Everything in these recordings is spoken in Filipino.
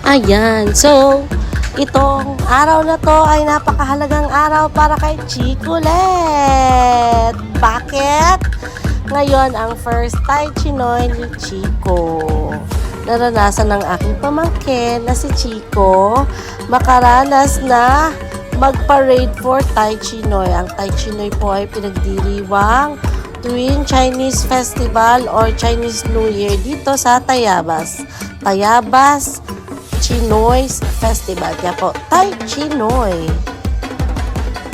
Ayan, so itong araw na to ay napakahalagang araw para kay Chicolet. Bakit? Ngayon ang first Tai Chinoy ni Chico. Naranasan ng aking pamangkin na si Chico makaranas na mag-parade for Tai Chinoy. Ang Tai Chinoy po ay pinagdiriwang tuwing Chinese Festival or Chinese New Year dito sa Tayabas. Tayabas Chinoy Festival. Kaya po, Tai Chinoy.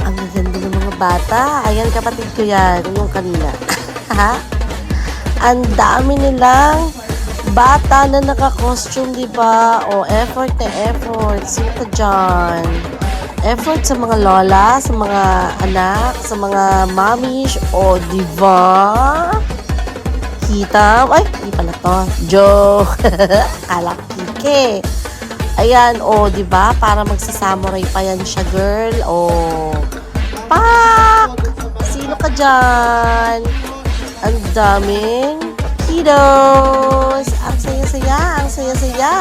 Ang ganda ng mga bata. Ayan, kapatid ko yan. Yung kanina. Ang dami nilang bata na naka-costume, diba? O, effort na effort. Sino ka dyan? Effort sa mga lola, sa mga anak, sa mga mamish. O, diba? Kita. Ay, hindi pala to. Joke. Akala ko kike. Ayan, diba? Para magsasamuray pa yan siya, girl. Pak! Sino ka dyan? Ang daming kiddos. Ang saya-saya, ang saya-saya.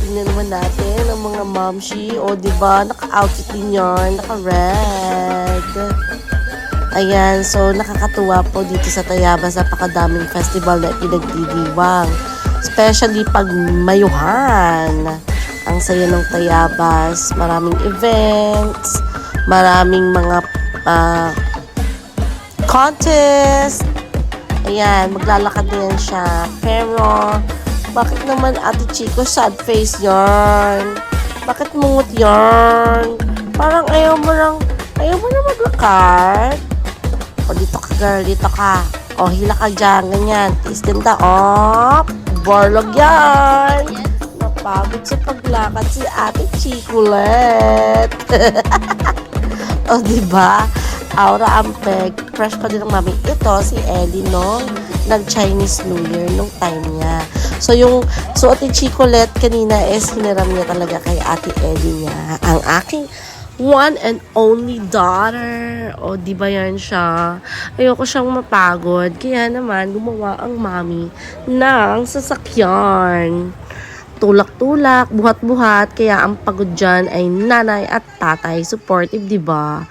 Tingnan naman natin ang mga momshi. Diba? Naka-outfit din yan. Naka-red. Ayan, so nakakatuwa po dito sa Tayabas. Napakadaming festival na pinagdidiwang. Especially pag mayuhan. Ang saya ng Tayabas. Maraming events. Maraming mga contest. Ayan, maglalakad na yan siya. Pero, bakit naman Ate Chico sad face yarn? Bakit mungot yarn? Parang ayaw mo na maglakad? Dito ka girl, dito ka. Hila ka dyan, ganyan. Tiis ganda, borlog yan. Napagod sa paglakad si Ate Chicolet. Diba? Aura Ampeg. Fresh pa din ng mami. Ito, si Ellie, nag-Chinese New Year nung time niya. So, yung Ate Chicolet kanina hiniram niya talaga kay Ate Ellie niya. Ang aking one and only daughter. Diba yan siya? Ayoko siyang mapagod. Kaya naman, gumawa ang mami ng sasakyan. Tulak-tulak, buhat-buhat. Kaya ang pagod dyan ay nanay at tatay. Supportive, diba?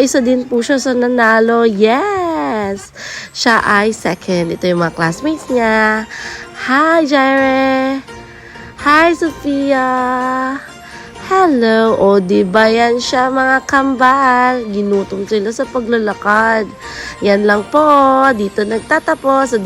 Isa din po siya sa nanalo. Yes! Siya ay second. Ito yung mga classmates niya. Hi, Jaire! Hi, Sophia! Hello! Diba yan siya mga kambal? Ginutom sila sa paglalakad. Yan lang po. Dito nagtatapos.